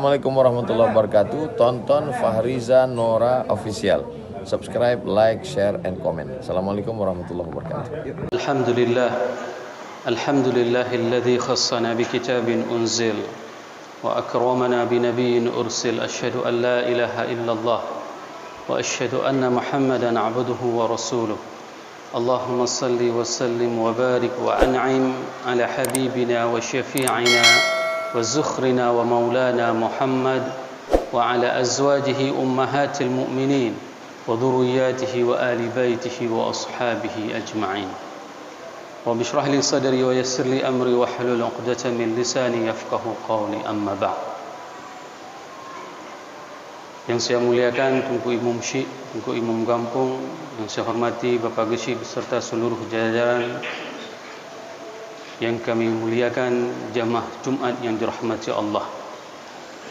Assalamualaikum warahmatullahi wabarakatuh. Tonton Fahriza Nora Official. Subscribe, like, share, and comment. Assalamualaikum warahmatullahi wabarakatuh. Alhamdulillahilladzi khassana bi kitabin unzil wa akramana bi nabiyyin ursil. Asyhadu an la ilaha illallah wa asyhadu anna Muhammadan abduhu wa rasuluh. Allahumma salli wa sallim wa barik wa an'im ala habibina wa syafi'ina وزخرنا ومولانا محمد وعلى أزواجه أمهات المؤمنين وذرياته وآل بيته وأصحابه أجمعين. رب اشرح لي صدري ويسر لي أمري واحلل عقدة من لساني يفقهوا قولي. أما بعد. Yang saya muliakan Tunku Imam Syekh, Tunku Imam Kampung, yang saya hormati Bapak Geshi beserta seluruh jajaran, yang kami muliakan jamaah Jumat yang dirahmati Allah.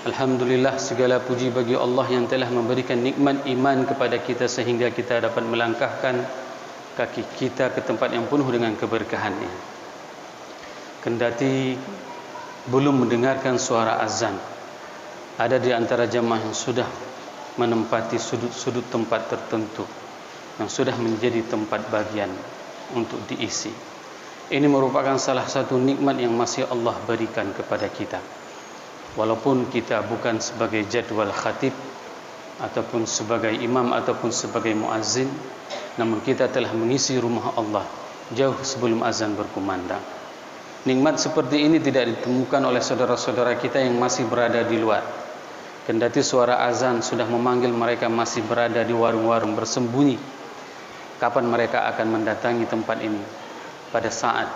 Alhamdulillah, segala puji bagi Allah yang telah memberikan nikmat iman kepada kita sehingga kita dapat melangkahkan kaki kita ke tempat yang penuh dengan keberkahannya. Kendati belum mendengarkan suara azan, ada di antara jamaah yang sudah menempati sudut-sudut tempat tertentu yang sudah menjadi tempat bagian untuk diisi. Ini merupakan salah satu nikmat yang masih Allah berikan kepada kita. Walaupun kita bukan sebagai jadwal khatib ataupun sebagai imam ataupun sebagai muazzin, namun kita telah mengisi rumah Allah jauh sebelum azan berkumandang. Nikmat seperti ini tidak ditemukan oleh saudara-saudara kita yang masih berada di luar. Kendati suara azan sudah memanggil mereka masih berada di warung-warung bersembunyi. Kapan mereka akan mendatangi tempat ini? Pada saat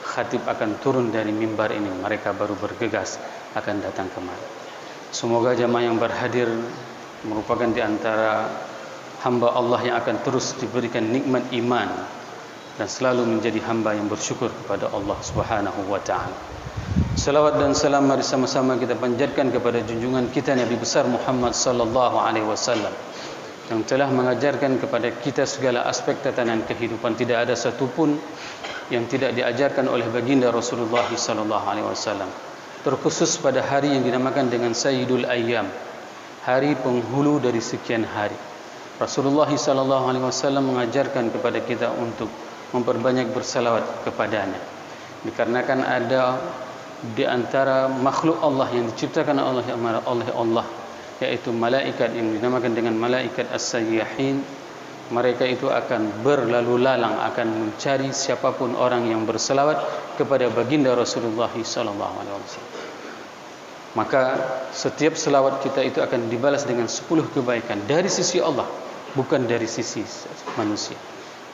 khatib akan turun dari mimbar ini, mereka baru bergegas akan datang kemari. Semoga jamaah yang berhadir merupakan di antara hamba Allah yang akan terus diberikan nikmat iman dan selalu menjadi hamba yang bersyukur kepada Allah Subhanahu wa taala. Salawat dan salam mari sama-sama kita panjatkan kepada junjungan kita Nabi besar Muhammad sallallahu alaihi wasallam yang telah mengajarkan kepada kita segala aspek tatanan kehidupan. Tidak ada satupun yang tidak diajarkan oleh baginda Rasulullah SAW. Terkhusus pada hari yang dinamakan dengan Sayyidul Ayyam, hari penghulu dari sekian hari. Rasulullah SAW mengajarkan kepada kita untuk memperbanyak bersalawat kepadanya. Dikarenakan ada di antara makhluk Allah yang diciptakan oleh Allah, yaitu malaikat yang dinamakan dengan malaikat as-sayyahin. Mereka itu akan berlalu lalang, akan mencari siapapun orang yang berselawat kepada baginda Rasulullah SAW. Maka setiap selawat kita itu akan dibalas dengan 10 kebaikan dari sisi Allah, bukan dari sisi manusia.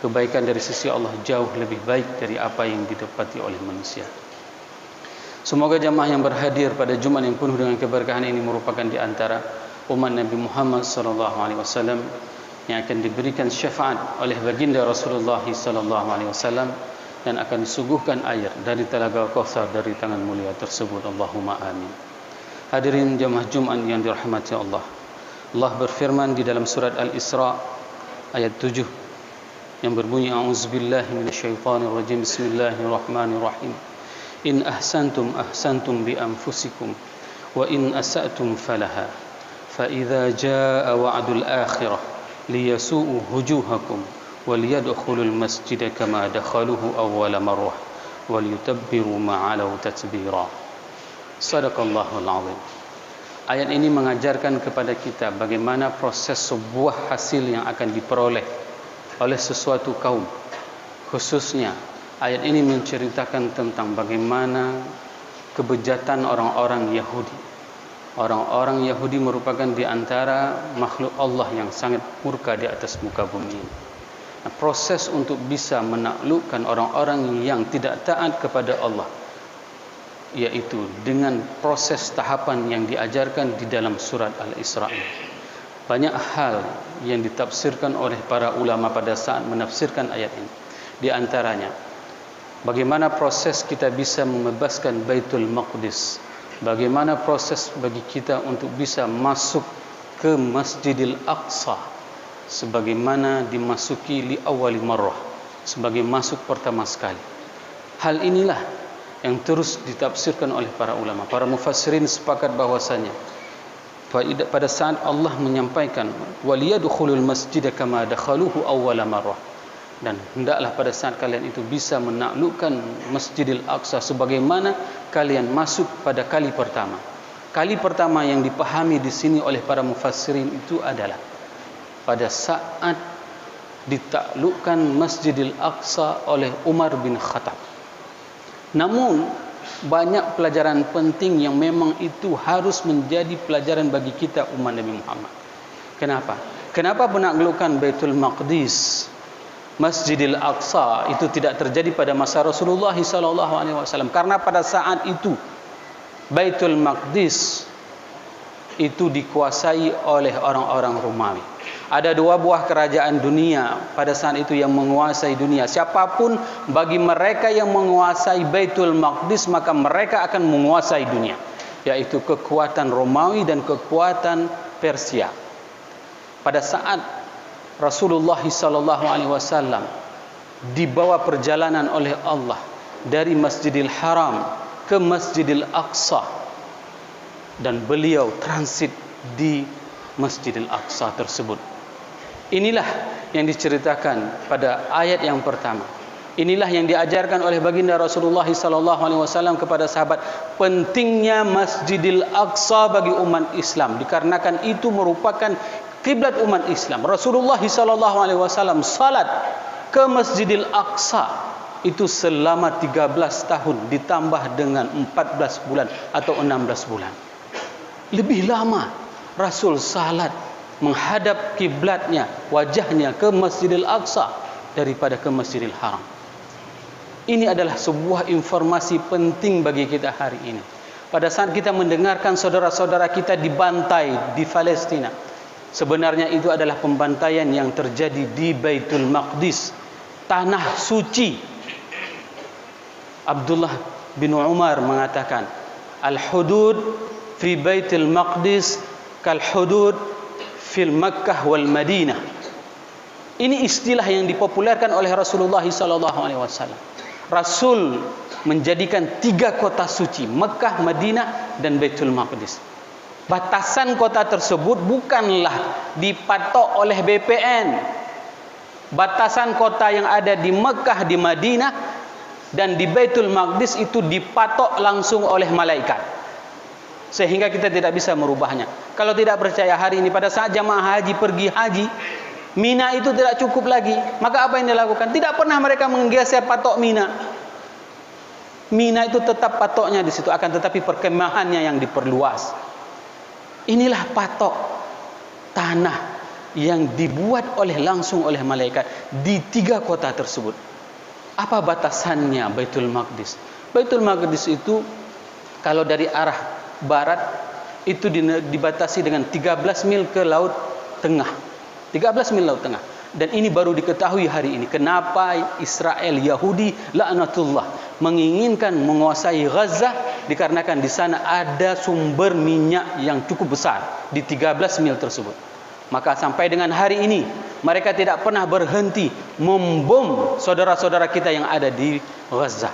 Kebaikan dari sisi Allah jauh lebih baik dari apa yang didapati oleh manusia. Semoga jamaah yang berhadir pada Jumat yang penuh dengan keberkahan ini merupakan di antara umat Nabi Muhammad SAW yang akan diberikan syafaat oleh baginda Rasulullah SAW dan akan disuguhkan air dari telaga Kautsar dari tangan mulia tersebut. Allahumma amin. Hadirin jamaah Jumat yang dirahmati Allah. Allah berfirman di dalam surat Al-Isra ayat 7 yang berbunyi, a'udzubillahi minasyaitonirrajim, bismillahirrahmanirrahim. In ahsantum ahsantum bi anfusikum wa in asa'tum falaha fa idza jaa wa'dul akhirah liyasu'u wujuhakum wal yadkhulul masjida kama dakhaluhu awwala marrah wal yutabbiru ma 'alau tatbira. Shadaqallahul 'azim. Ayat ini mengajarkan kepada kita bagaimana proses sebuah hasil yang akan diperoleh oleh sesuatu kaum. Khususnya ayat ini menceritakan tentang bagaimana kebejatan orang-orang Yahudi. Orang-orang Yahudi merupakan di antara makhluk Allah yang sangat murka di atas muka bumi. Nah, proses untuk bisa menaklukkan orang-orang yang tidak taat kepada Allah, yaitu dengan proses tahapan yang diajarkan di dalam surat Al-Isra. Banyak hal yang ditafsirkan oleh para ulama pada saat menafsirkan ayat ini. Di antaranya, bagaimana proses kita bisa membebaskan Baitul Maqdis, bagaimana proses bagi kita untuk bisa masuk ke Masjidil Aqsa sebagaimana dimasuki li awwali marrah, sebagai masuk pertama sekali. Hal inilah yang terus ditafsirkan oleh para ulama. Para mufassirin sepakat bahwasanya pada saat Allah menyampaikan waliyadkhulul masjida kama dakhaluhu awwala marrah, dan hendaklah pada saat kalian itu bisa menaklukkan Masjidil Aqsa sebagaimana kalian masuk pada kali pertama. Kali pertama yang dipahami di sini oleh para mufassirin itu adalah pada saat ditaklukkan Masjidil Aqsa oleh Umar bin Khattab. Namun banyak pelajaran penting yang memang itu harus menjadi pelajaran bagi kita umat Nabi Muhammad. Kenapa? Kenapa penaklukan Baitul Maqdis, Masjidil Aqsa itu tidak terjadi pada masa Rasulullah SAW? Karena pada saat itu Baitul Maqdis itu dikuasai oleh orang-orang Romawi. Ada 2 buah kerajaan dunia pada saat itu yang menguasai dunia. Siapapun bagi mereka yang menguasai Baitul Maqdis, maka mereka akan menguasai dunia, yaitu kekuatan Romawi dan kekuatan Persia. Pada saat Rasulullah SAW dibawa perjalanan oleh Allah dari Masjidil Haram ke Masjidil Aqsa, dan beliau transit di Masjidil Aqsa tersebut. Inilah yang diceritakan pada ayat yang pertama. Inilah yang diajarkan oleh baginda Rasulullah SAW kepada sahabat, pentingnya Masjidil Aqsa bagi umat Islam, dikarenakan itu merupakan kiblat umat Islam. Rasulullah SAW salat ke Masjidil Aqsa itu selama 13 tahun ditambah dengan 14 bulan atau 16 bulan. Lebih lama Rasul salat menghadap kiblatnya, wajahnya ke Masjidil Aqsa daripada ke Masjidil Haram. Ini adalah sebuah informasi penting bagi kita hari ini. Pada saat kita mendengarkan saudara-saudara kita dibantai di Palestina, sebenarnya itu adalah pembantaian yang terjadi di Baitul Maqdis, tanah suci. Abdullah bin Umar mengatakan, al-hudud fi Baitul Maqdis kal hudud fil Makkah wal Madinah. Ini istilah yang dipopulerkan oleh Rasulullah SAW. Rasul menjadikan 3 kota suci, Makkah, Madinah dan Baitul Maqdis. Batasan kota tersebut bukanlah dipatok oleh BPN. Batasan kota yang ada di Makkah, di Madinah dan di Baitul Maqdis itu dipatok langsung oleh malaikat, sehingga kita tidak bisa merubahnya. Kalau tidak percaya, hari ini pada saat jamaah haji pergi haji, Mina itu tidak cukup lagi. Maka apa yang dilakukan? Tidak pernah mereka menggeser patok Mina. Mina itu tetap patoknya di situ, akan tetapi perkemahannya yang diperluas. Inilah patok tanah yang dibuat langsung oleh malaikat di 3 kota tersebut. Apa batasannya Baitul Maqdis? Baitul Maqdis itu kalau dari arah barat itu dibatasi dengan 13 mil ke laut tengah. 13 mil laut tengah. Dan ini baru diketahui hari ini kenapa Israel Yahudi laknatullah menginginkan menguasai Gaza, dikarenakan di sana ada sumber minyak yang cukup besar di 13 mil tersebut. Maka sampai dengan hari ini mereka tidak pernah berhenti membom saudara-saudara kita yang ada di Gaza.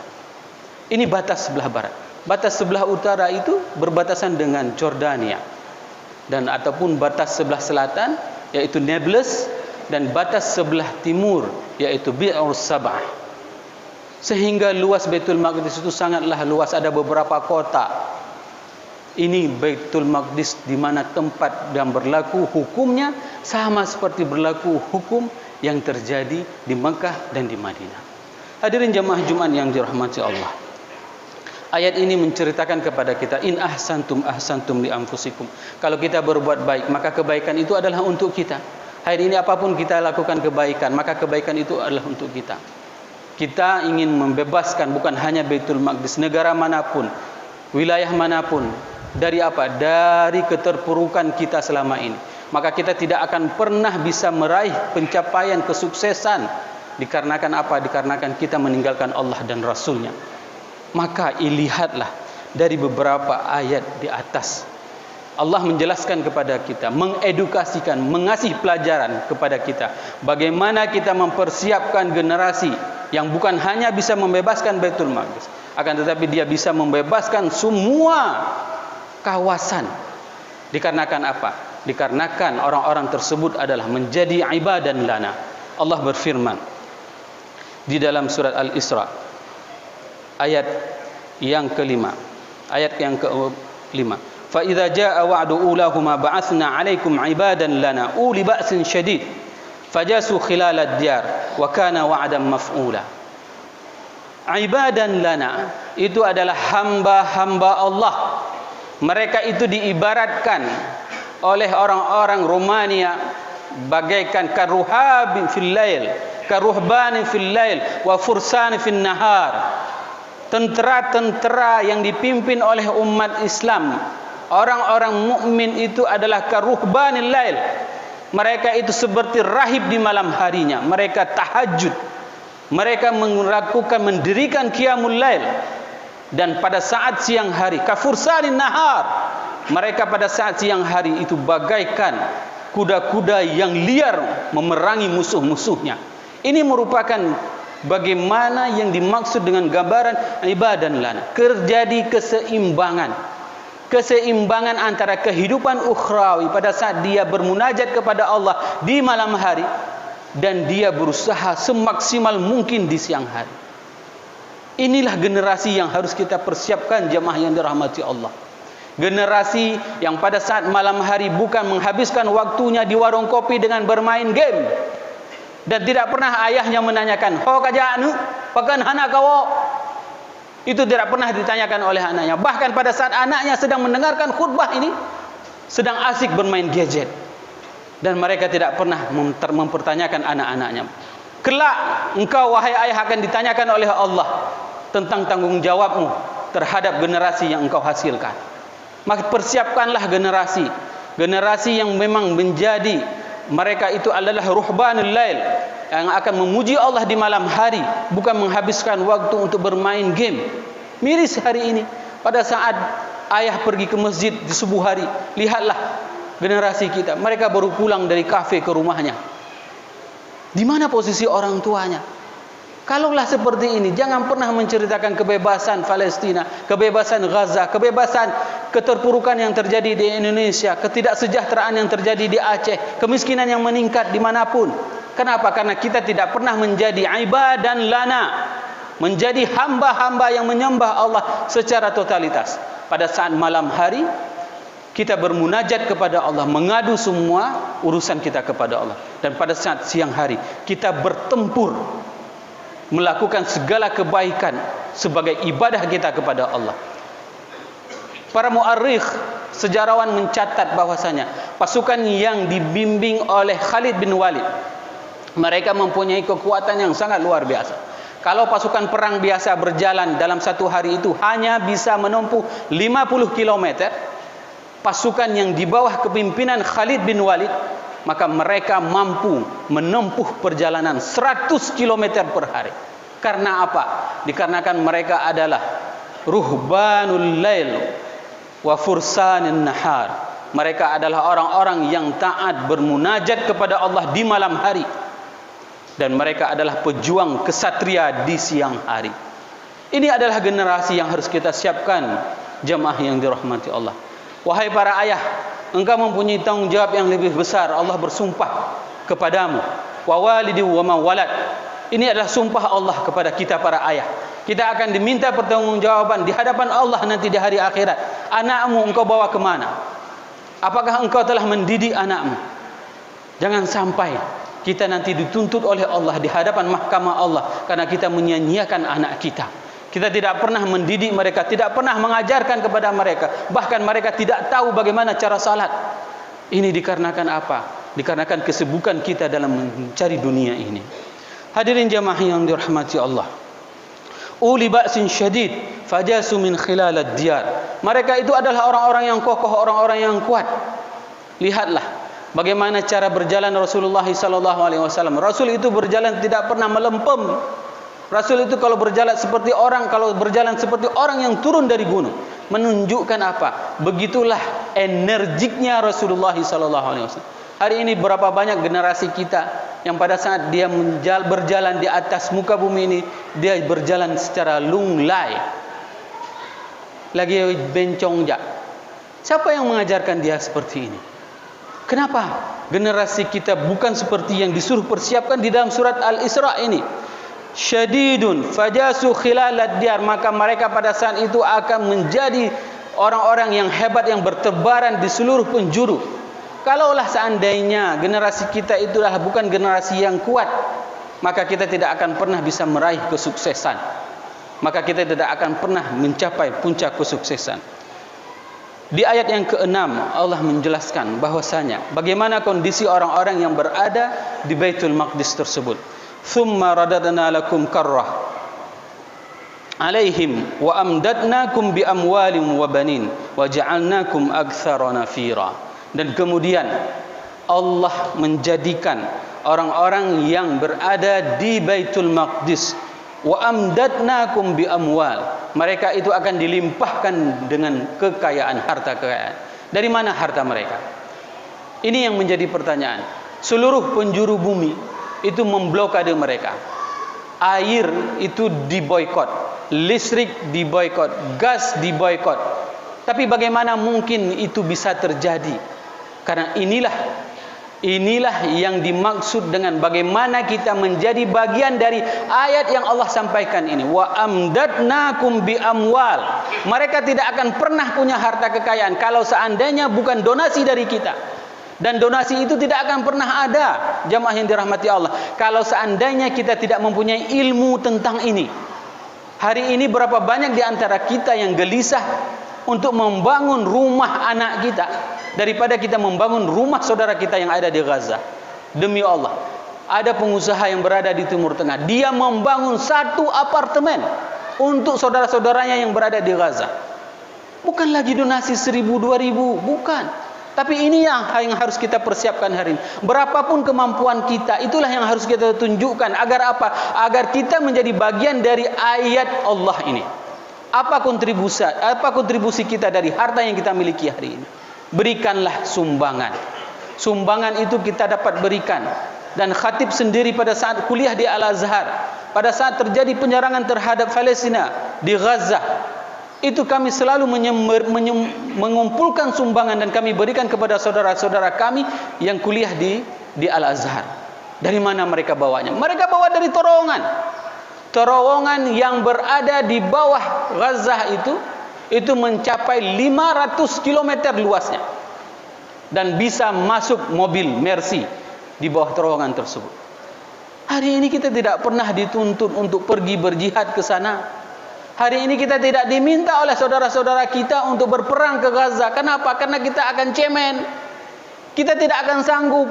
Ini batas sebelah barat. Batas sebelah utara itu berbatasan dengan Jordania, dan ataupun batas sebelah selatan yaitu Nablus, dan batas sebelah timur yaitu Bi'rus Sabah. Sehingga luas Baitul Maqdis itu sangatlah luas, ada beberapa kota. Ini Baitul Maqdis di mana tempat yang berlaku hukumnya sama seperti berlaku hukum yang terjadi di Mekah dan di Madinah. Hadirin jamaah Jumat yang dirahmati Allah. Ayat ini menceritakan kepada kita, in ahsantum ahsantum li anfusikum. Kalau kita berbuat baik, maka kebaikan itu adalah untuk kita. Hari ini apapun kita lakukan kebaikan, maka kebaikan itu adalah untuk kita. Kita ingin membebaskan bukan hanya Baitul Maqdis, negara manapun, wilayah manapun, dari apa? Dari keterpurukan kita selama ini. Maka kita tidak akan pernah bisa meraih pencapaian kesuksesan. Dikarenakan apa? Dikarenakan kita meninggalkan Allah dan Rasulnya. Maka lihatlah dari beberapa ayat di atas, Allah menjelaskan kepada kita, mengedukasikan, mengasih pelajaran kepada kita bagaimana kita mempersiapkan generasi yang bukan hanya bisa membebaskan Baitul Maqdis, akan tetapi dia bisa membebaskan semua kawasan. Dikarenakan apa? Dikarenakan orang-orang tersebut adalah menjadi ibadan lana. Allah berfirman di dalam surat Al-Isra ayat yang kelima, ayat yang ke-5. Fa idza jaa wa'du ulahuma ba'athna 'alaikum 'ibadan lana uli ba'sin syadid fajasu khilalad diyar wa kana wa'dan maf'ula. Ibadan lana itu adalah hamba-hamba Allah. Mereka itu diibaratkan oleh orang-orang Romania bagaikan karuhabin fil lail, karuhbanin fil lail wa fursan fil nahar. Tentera-tentera yang dipimpin oleh umat Islam, orang-orang mukmin itu adalah karuhbanil lail. Mereka itu seperti rahib di malam harinya. Mereka tahajud. Mereka mendirikan qiyamul lail. Dan pada saat siang hari, kafursanin nahar. Mereka pada saat siang hari itu bagaikan kuda-kuda yang liar memerangi musuh-musuhnya. Ini merupakan bagaimana yang dimaksud dengan gambaran ibadan lana. Terjadi keseimbangan antara kehidupan ukhrawi pada saat dia bermunajat kepada Allah di malam hari dan dia berusaha semaksimal mungkin di siang hari. Inilah generasi yang harus kita persiapkan, jemaah yang dirahmati Allah. Generasi yang pada saat malam hari bukan menghabiskan waktunya di warung kopi dengan bermain game, dan tidak pernah ayahnya menanyakan, "Ho kajanu, pakan anak kau?" Itu tidak pernah ditanyakan oleh anaknya. Bahkan pada saat anaknya sedang mendengarkan khutbah ini, sedang asik bermain gadget. Dan mereka tidak pernah mempertanyakan anak-anaknya. Kelak engkau wahai ayah akan ditanyakan oleh Allah tentang tanggung jawabmu terhadap generasi yang engkau hasilkan. Maka persiapkanlah generasi yang memang menjadi, mereka itu adalah ruhbanul lail, yang akan memuji Allah di malam hari, bukan menghabiskan waktu untuk bermain game. Miris hari ini pada saat ayah pergi ke masjid di subuh hari, lihatlah generasi kita, mereka baru pulang dari kafe ke rumahnya. Di mana posisi orang tuanya? Kalaulah seperti ini, jangan pernah menceritakan kebebasan Palestina, kebebasan Gaza, kebebasan keterpurukan yang terjadi di Indonesia, ketidaksejahteraan yang terjadi di Aceh, kemiskinan yang meningkat dimanapun. Kenapa? Karena kita tidak pernah menjadi ibadan lana, menjadi hamba-hamba yang menyembah Allah secara totalitas. Pada saat malam hari, kita bermunajat kepada Allah, mengadu semua urusan kita kepada Allah. Dan pada saat siang hari, kita bertempur, melakukan segala kebaikan sebagai ibadah kita kepada Allah. Para muarikh, sejarawan mencatat bahwasanya pasukan yang dibimbing oleh Khalid bin Walid, mereka mempunyai kekuatan yang sangat luar biasa. Kalau pasukan perang biasa berjalan dalam satu hari itu hanya bisa menempuh 50 km, pasukan yang di bawah kepimpinan Khalid bin Walid, maka mereka mampu menempuh perjalanan 100 km per hari. Karena apa? Dikarenakan mereka adalah ruhbanul lail wa fursanin nahar. Mereka adalah orang-orang yang taat bermunajat kepada Allah di malam hari, dan mereka adalah pejuang kesatria di siang hari. Ini adalah generasi yang harus kita siapkan, jemaah yang dirahmati Allah. Wahai para ayah, engkau mempunyai tanggung jawab yang lebih besar. Allah bersumpah kepadamu, wa walidi wa ma walad. Ini adalah sumpah Allah kepada kita para ayah. Kita akan diminta pertanggungjawaban di hadapan Allah nanti di hari akhirat. Anakmu engkau bawa kemana? Apakah engkau telah mendidik anakmu? Jangan sampai kita nanti dituntut oleh Allah di hadapan mahkamah Allah karena kita menyia-nyiakan anak kita. Kita tidak pernah mendidik mereka, tidak pernah mengajarkan kepada mereka. Bahkan mereka tidak tahu bagaimana cara salat. Ini dikarenakan apa? Dikarenakan kesibukan kita dalam mencari dunia ini. Hadirin jamaah yang dirahmati Allah. Uli ba'sin syadid fajasu min khilalad diyar. Mereka itu adalah orang-orang yang kokoh, orang-orang yang kuat. Lihatlah bagaimana cara berjalan Rasulullah SAW. Rasul itu berjalan tidak pernah melempem. Rasul itu kalau berjalan seperti orang yang turun dari gunung. Menunjukkan apa? Begitulah energiknya Rasulullah SAW. Hari ini berapa banyak generasi kita yang pada saat dia berjalan di atas muka bumi ini, dia berjalan secara lunglai, lagi bencong jak. Siapa yang mengajarkan dia seperti ini? Kenapa generasi kita bukan seperti yang disuruh persiapkan di dalam surat Al-Isra ini? Syadidun fajasu khilalad diyar, maka mereka pada saat itu akan menjadi orang-orang yang hebat yang bertebaran di seluruh penjuru. Kalaulah seandainya generasi kita itulah bukan generasi yang kuat, maka kita tidak akan pernah bisa meraih kesuksesan. Maka kita tidak akan pernah mencapai puncak kesuksesan. Di ayat yang ke-6 Allah menjelaskan bahwasanya bagaimana kondisi orang-orang yang berada di Baitul Maqdis tersebut. Thumma radadna lakum karrah alaihim wa amdadnakum bi amwalin wa banin wa ja'alnakum aktsara nafira. Dan kemudian Allah menjadikan orang-orang yang berada di Baitul Maqdis, wa amdadnakum bi amwal, mereka itu akan dilimpahkan dengan kekayaan, harta kekayaan. Dari mana harta mereka? Ini yang menjadi pertanyaan. Seluruh penjuru bumi itu memblokade mereka. Air itu diboikot, listrik diboikot, gas diboikot. Tapi bagaimana mungkin itu bisa terjadi? Karena inilah yang dimaksud dengan bagaimana kita menjadi bagian dari ayat yang Allah sampaikan ini. Wa amdadnakum bi amwal. Mereka tidak akan pernah punya harta kekayaan kalau seandainya bukan donasi dari kita. Dan donasi itu tidak akan pernah ada, jamaah yang dirahmati Allah, kalau seandainya kita tidak mempunyai ilmu tentang ini. Hari ini berapa banyak di antara kita yang gelisah untuk membangun rumah anak kita daripada kita membangun rumah saudara kita yang ada di Gaza. Demi Allah, ada pengusaha yang berada di Timur Tengah, dia membangun satu apartemen untuk saudara-saudaranya yang berada di Gaza. Bukan lagi donasi 1.000, 2.000, bukan. Tapi ini yang harus kita persiapkan hari ini. Berapapun kemampuan kita, itulah yang harus kita tunjukkan. Agar apa? Agar kita menjadi bagian dari ayat Allah ini. Apa kontribusi kita dari harta yang kita miliki hari ini? Berikanlah sumbangan. Sumbangan itu kita dapat berikan. Dan khatib sendiri pada saat kuliah di Al-Azhar, pada saat terjadi penyerangan terhadap Palestina di Gaza, itu kami selalu mengumpulkan sumbangan dan kami berikan kepada saudara-saudara kami yang kuliah di Al-Azhar. Dari mana mereka bawanya? Mereka bawa dari terowongan. Terowongan yang berada di bawah Gaza itu mencapai 500 km luasnya. Dan bisa masuk mobil Mercy di bawah terowongan tersebut. Hari ini kita tidak pernah dituntut untuk pergi berjihad ke sana. Hari ini kita tidak diminta oleh saudara-saudara kita untuk berperang ke Gaza. Kenapa? Karena kita akan cemen. Kita tidak akan sanggup.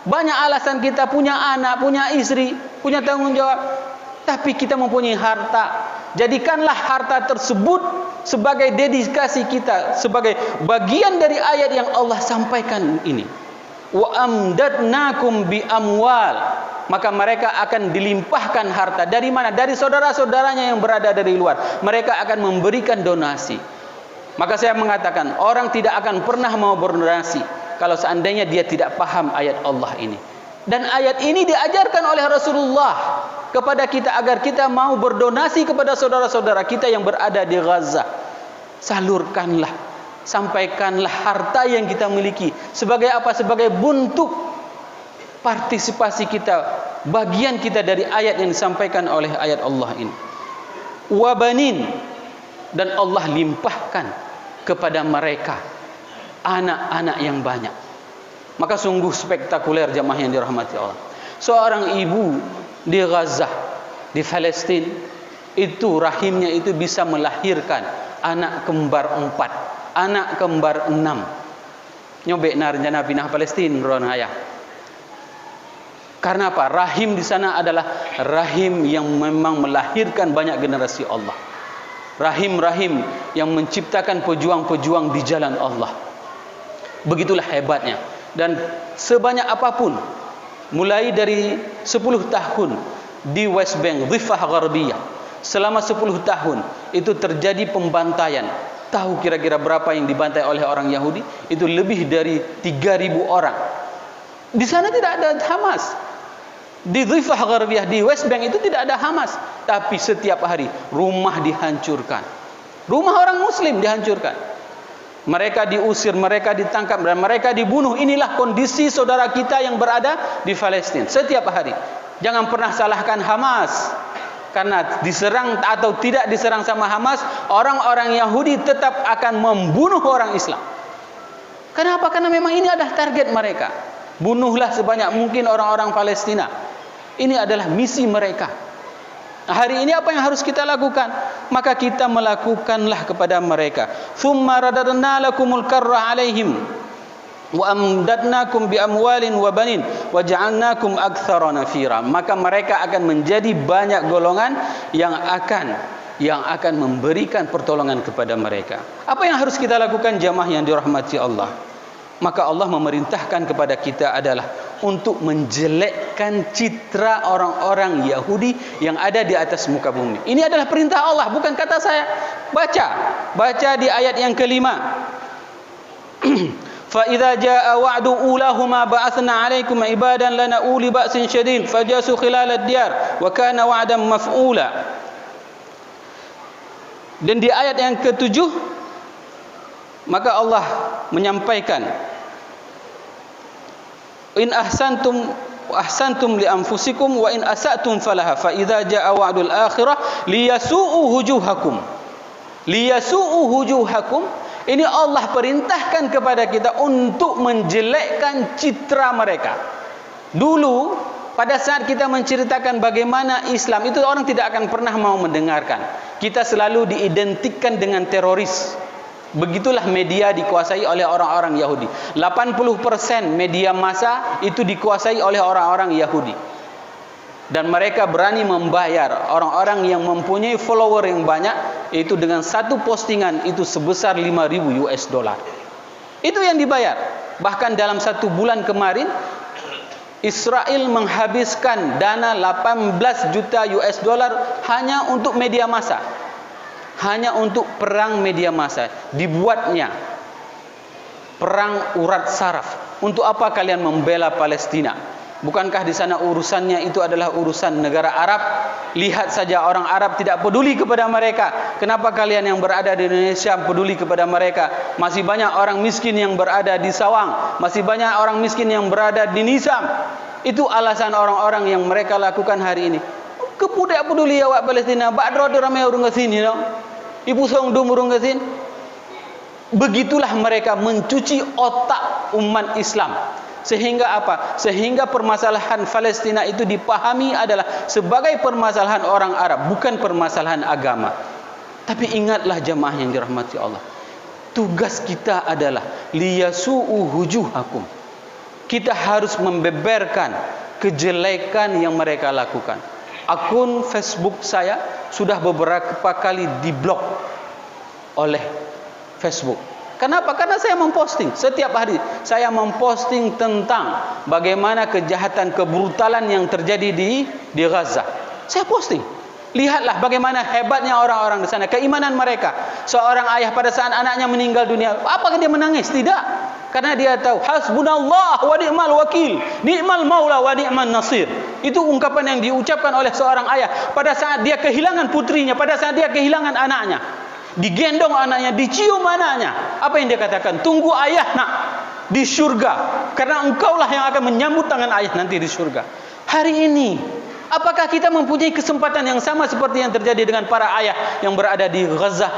Banyak alasan, kita punya anak, punya istri, punya tanggung jawab. Tapi kita mempunyai harta. Jadikanlah harta tersebut sebagai dedikasi kita, sebagai bagian dari ayat yang Allah sampaikan ini. Wa amdadnakum bi amwal. Maka mereka akan dilimpahkan harta. Dari mana? Dari saudara-saudaranya yang berada dari luar. Mereka akan memberikan donasi. Maka saya mengatakan, orang tidak akan pernah mau berdonasi kalau seandainya dia tidak paham ayat Allah ini. Dan ayat ini diajarkan oleh Rasulullah kepada kita agar kita mau berdonasi kepada saudara-saudara kita yang berada di Gaza. Salurkanlah, sampaikanlah harta yang kita miliki. Sebagai apa? Sebagai bentuk partisipasi kita, bagian kita dari ayat yang disampaikan oleh ayat Allah ini. Wabanin, dan Allah limpahkan kepada mereka anak-anak yang banyak. Maka sungguh spektakuler jamaah yang dirahmati Allah. Seorang ibu di Gaza, di Palestina, itu rahimnya itu bisa melahirkan anak kembar 4, anak kembar 6. Nyobek narjana pinah Palestina ron ayah. Karena apa? Rahim di sana adalah rahim yang memang melahirkan banyak generasi Allah. Rahim-rahim yang menciptakan pejuang-pejuang di jalan Allah. Begitulah hebatnya. Dan sebanyak apapun, mulai dari 10 tahun di West Bank, Dhifah Gharbiyah, selama 10 tahun itu terjadi pembantaian. Tahu kira-kira berapa yang dibantai oleh orang Yahudi? Itu lebih dari 3.000 orang. Di sana tidak ada Hamas. Di Dhifah Gharbiyah, di West Bank itu tidak ada Hamas. Tapi setiap hari rumah dihancurkan. Rumah orang Muslim dihancurkan. Mereka diusir, mereka ditangkap, dan mereka dibunuh. Inilah kondisi saudara kita yang berada di Palestina setiap hari. Jangan pernah salahkan Hamas. Karena diserang atau tidak diserang sama Hamas, orang-orang Yahudi tetap akan membunuh orang Islam. Kenapa? Karena memang ini adalah target mereka. Bunuhlah sebanyak mungkin orang-orang Palestina. Ini adalah misi mereka. Hari ini apa yang harus kita lakukan? Maka kita melakukanlah kepada mereka. Thumma radadna lakumul karra alaihim wa amdadnakum bi amwalin wa banin wa ja'alnakum aktsara nafira. Maka mereka akan menjadi banyak golongan yang akan memberikan pertolongan kepada mereka. Apa yang harus kita lakukan jamaah yang dirahmati Allah? Maka Allah memerintahkan kepada kita adalah untuk menjelekkan citra orang-orang Yahudi yang ada di atas muka bumi. Ini adalah perintah Allah, bukan kata saya. Baca di ayat yang kelima. فَإِذَا جَاءَ وَعْدُ أُولَاهُمَا بَعَثْنَا عَلَيْكُمْ عِبَادًا لَنَا أُولِي بَأْسٍ شَدِيدٍ فَجَاسُوا خِلَالَ الدِّيَارِ وَكَانَ وَعْدًا مَفْعُولًا. Dan di ayat yang ketujuh, maka Allah menyampaikan, in ahsantum li anfusikum wa in asatum falaha fa idza jaa wa'dul akhirah liyasu'u wujuhakum. Ini Allah perintahkan kepada kita untuk menjelekkan citra mereka. Dulu pada saat kita menceritakan bagaimana Islam, itu orang tidak akan pernah mau mendengarkan. Kita selalu diidentikan dengan teroris. Begitulah media dikuasai oleh orang-orang Yahudi. 80% media massa itu dikuasai oleh orang-orang Yahudi. Dan mereka berani membayar orang-orang yang mempunyai follower yang banyak, itu dengan satu postingan itu sebesar $5,000. Itu yang dibayar. Bahkan dalam 1 bulan kemarin, Israel menghabiskan dana $18 juta hanya untuk media massa. Hanya untuk perang media massa. Dibuatnya perang urat saraf. Untuk apa kalian membela Palestina? Bukankah di sana urusannya itu adalah urusan negara Arab? Lihat saja orang Arab tidak peduli kepada mereka. Kenapa kalian yang berada di Indonesia peduli kepada mereka? Masih banyak orang miskin yang berada di Sawang, masih banyak orang miskin yang berada di Nisam. Itu alasan orang-orang yang mereka lakukan hari ini. Kepudak peduli awak Palestina, badro ramai urung ke sini, no? Ibu song dum urung ke sini. Begitulah mereka mencuci otak umat Islam. Sehingga apa? Sehingga permasalahan Palestina itu dipahami adalah sebagai permasalahan orang Arab, bukan permasalahan agama. Tapi ingatlah jamaah yang dirahmati Allah, tugas kita adalah liyasu'u wujuhakum. Kita harus membeberkan kejelekan yang mereka lakukan. Akun Facebook saya sudah beberapa kali diblok oleh Facebook. Kenapa? Karena saya memposting setiap hari. Saya memposting tentang bagaimana kejahatan, kebrutalan yang terjadi di Gaza. Saya posting. Lihatlah bagaimana hebatnya orang-orang di sana, keimanan mereka. Seorang ayah pada saat anaknya meninggal dunia, apakah dia menangis? Tidak. Karena dia tahu hasbunallah wa ni'mal wakil, ni'mal maula wa ni'man nasir. Itu ungkapan yang diucapkan oleh seorang ayah pada saat dia kehilangan putrinya, pada saat dia kehilangan anaknya. Digendong anaknya, dicium anaknya. Apa yang dia katakan? Tunggu ayah nak di surga, karena engkaulah yang akan menyambut tangan ayah nanti di surga. Hari ini, apakah kita mempunyai kesempatan yang sama seperti yang terjadi dengan para ayah yang berada di Gaza?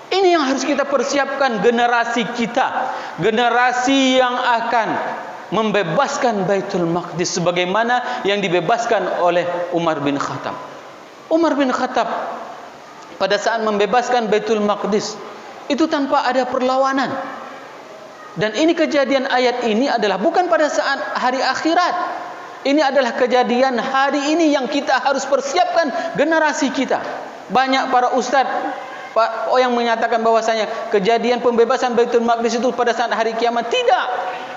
Ini yang harus kita persiapkan, generasi kita, generasi yang akan membebaskan Baitul Maqdis sebagaimana yang dibebaskan oleh Umar bin Khattab. Umar bin Khattab pada saat membebaskan Baitul Maqdis itu tanpa ada perlawanan. Dan ini kejadian ayat ini adalah bukan pada saat hari akhirat. Ini adalah kejadian hari ini yang kita harus persiapkan generasi kita. Banyak para ustaz yang menyatakan bahwasanya kejadian pembebasan Baitul Maqdis itu pada saat hari kiamat. Tidak.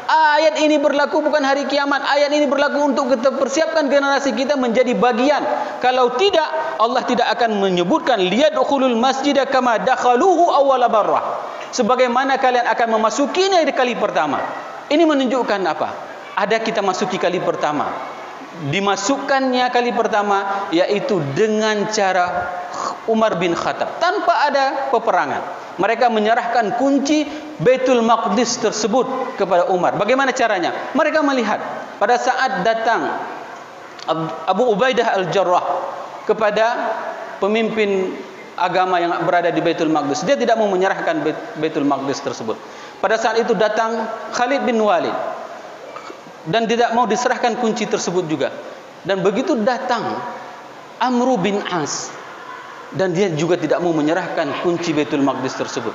Ayat ini berlaku bukan hari kiamat. Ayat ini berlaku untuk kita persiapkan generasi kita menjadi bagian. Kalau tidak, Allah tidak akan menyebutkan liyadkhulul masjida kama dakhaluhu awwala barrah. Sebagaimana kalian akan memasukinya di kali pertama. Ini menunjukkan apa? Ada kita masuki kali pertama. Dimasukkannya kali pertama yaitu dengan cara Umar bin Khattab tanpa ada peperangan. Mereka menyerahkan kunci Baitul Maqdis tersebut kepada Umar. Bagaimana caranya? Mereka melihat pada saat datang Abu Ubaidah Al-Jarrah kepada pemimpin agama yang berada di Baitul Maqdis, dia tidak mau menyerahkan Baitul Maqdis tersebut. Pada saat itu datang Khalid bin Walid dan tidak mau diserahkan kunci tersebut juga. Dan begitu datang Amr bin As, dan dia juga tidak mau menyerahkan kunci Baitul Maqdis tersebut.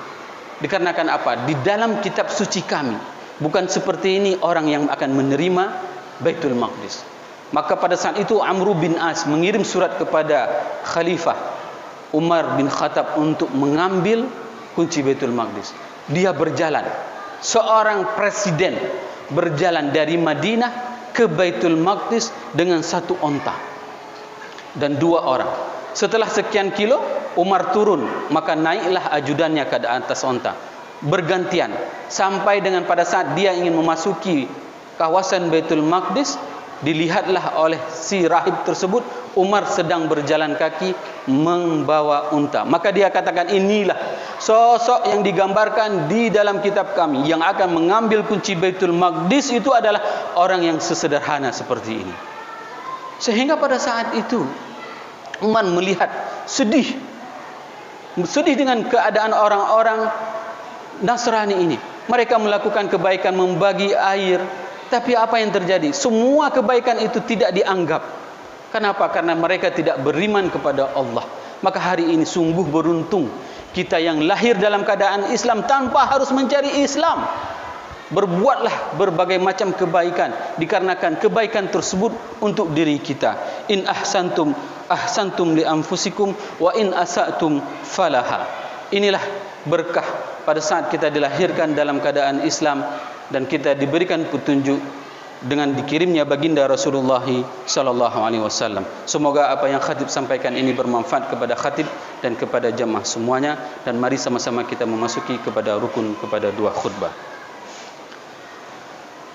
Dikarenakan apa? Di dalam kitab suci kami bukan seperti ini orang yang akan menerima Baitul Maqdis. Maka pada saat itu Amr bin As mengirim surat kepada Khalifah Umar bin Khattab untuk mengambil kunci Baitul Maqdis. Dia berjalan, seorang presiden berjalan dari Madinah ke Baitul Maqdis dengan satu onta dan 2 orang. Setelah sekian kilo, Umar turun, maka naiklah ajudannya ke atas onta, bergantian sampai dengan pada saat dia ingin memasuki kawasan Baitul Maqdis, dilihatlah oleh si rahib tersebut Umar sedang berjalan kaki membawa unta. Maka dia katakan, inilah sosok yang digambarkan di dalam kitab kami, yang akan mengambil kunci Baitul Maqdis itu adalah orang yang sesederhana seperti ini. Sehingga pada saat itu Umar melihat sedih dengan keadaan orang-orang Nasrani ini. Mereka melakukan kebaikan, membagi air, tapi apa yang terjadi? Semua kebaikan itu tidak dianggap. Kenapa? Karena mereka tidak beriman kepada Allah. Maka hari ini sungguh beruntung kita yang lahir dalam keadaan Islam tanpa harus mencari Islam. Berbuatlah berbagai macam kebaikan, dikarenakan kebaikan tersebut untuk diri kita. In ahsantum ahsantum li anfusikum wa in asatum falaha. Inilah berkah pada saat kita dilahirkan dalam keadaan Islam dan kita diberikan petunjuk dengan dikirimnya baginda Rasulullah sallallahu alaihi wasallam. Semoga apa yang khatib sampaikan ini bermanfaat kepada khatib dan kepada jamaah semuanya, dan mari sama-sama kita memasuki kepada rukun, kepada 2 khutbah.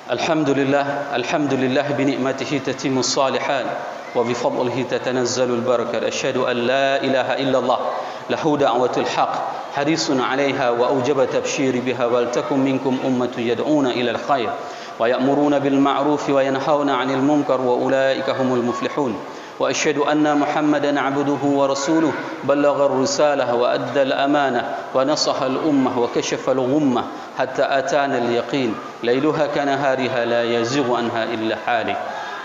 Alhamdulillah, alhamdulillah bi ni'matihi tatimmus salihat wa bi fadlihi tatanazzalul barakat. Asyhadu an la ilaha illallah lahu da'watul haq harisun 'alaiha wa aujaba tabshiri biha wal takum minkum ummatun yad'una ila al khair wa ya'muruna bil ma'ruf wa yanhauna 'anil munkar wa ulaika humul muflihun. Wa asyhadu anna Muhammadan 'abduhu wa rasuluhu ballagha ar-risalah wa adda al-amanah wa nasaha al-ummah wa kashafa al-ghummah hatta atana al-yaqin lailuha kanahariha la yazighu anha illa halik.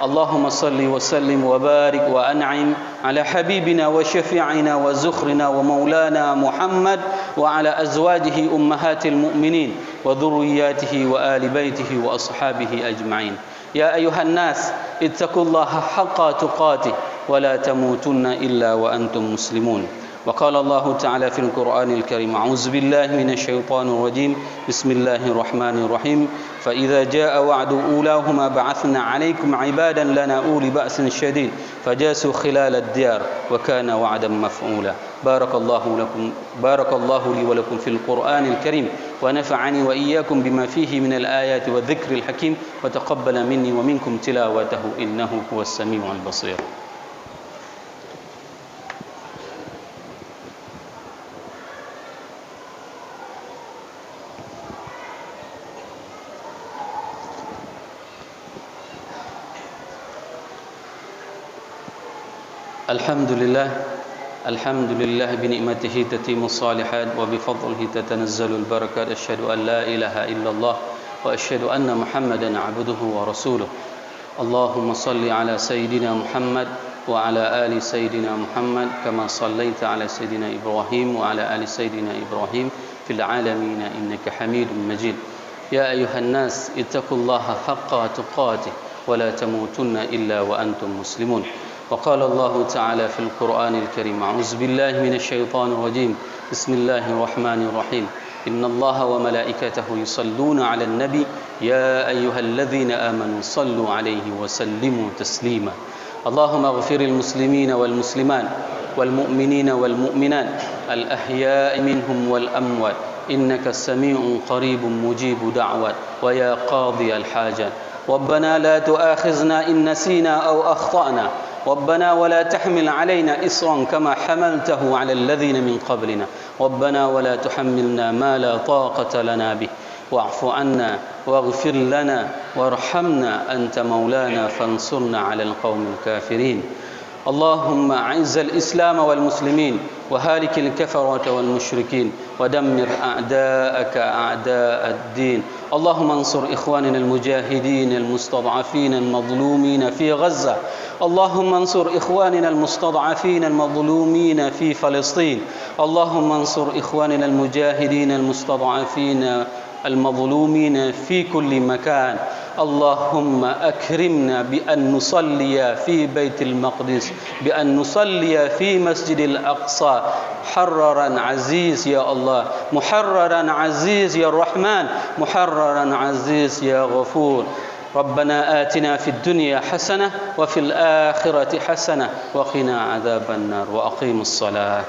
اللهم صل وسلم وبارك وأنعم على حبيبنا وشفيعنا وزخرنا ومولانا محمد وعلى أزواجه أمهات المؤمنين وذرياته وآل بيته وأصحابه أجمعين. يا أيها الناس اتقوا الله حق تقاته ولا تموتن إلا وأنتم مسلمون. وقال الله تعالى في القرآن الكريم: أعوذ بالله من الشيطان الرجيم بسم الله الرحمن الرحيم فإذا جاء وعد أولاهما بعثنا عليكم عبادا لنا أولي بأس شديد فجاسوا خلال الديار وكان وعدا مفعولا. بارك الله لي ولكم في القرآن الكريم ونفعني وإياكم بما فيه من الآيات والذكر الحكيم وتقبل مني ومنكم تلاوته إنه هو السميع البصير. الحمد لله بنعمته تتم الصالحات وبفضله تتنزل البركات. أشهد أن لا إله إلا الله وأشهد أن محمدا عبده ورسوله. اللهم صل على سيدنا محمد وعلى آل سيدنا محمد كما صليت على سيدنا إبراهيم وعلى آل سيدنا إبراهيم في العالمين إنك حميد مجيد. يا أيها الناس اتقوا الله حق تقاته ولا تموتن إلا وأنتم مسلمون. وقال الله تعالى في القرآن الكريم: أعوذ بالله من الشيطان الرجيم بسم الله الرحمن الرحيم إن الله وملائكته يصلون على النبي يا أيها الذين آمنوا صلوا عليه وسلموا تسليما اللهم اغفر المسلمين والمسلمات والمؤمنين والمؤمنات الأحياء منهم والأموات إنك سميع قريب مجيب دعوات ويا قاضي الحاجات ربنا لا تؤاخذنا إن نسينا أو أخطأنا ربنا ولا تحمل علينا إصرا كما حملته على الذين من قبلنا ربنا ولا تحملنا ما لا طاقة لنا به واعف عنا واغفر لنا وارحمنا أنت مولانا فانصرنا على القوم الكافرين اللهم أعز الإسلام والمسلمين وهالك الكفرة والمشركين ودمر أعداءك أعداء الدين اللهم انصر إخواننا المجاهدين المستضعفين المظلومين في غزة اللهم انصر إخواننا المستضعفين المظلومين في فلسطين اللهم انصر إخواننا المجاهدين المستضعفين المظلومين في كل مكان اللهم أكرمنا بأن نصلي في بيت المقدس بأن نصلي في مسجد الأقصى محررا عزيز يا الله محررا عزيز يا الرحمن محررا عزيز يا غفور ربنا آتنا في الدنيا حسنة وفي الآخرة حسنة وقنا عذاب النار وأقيموا الصلاة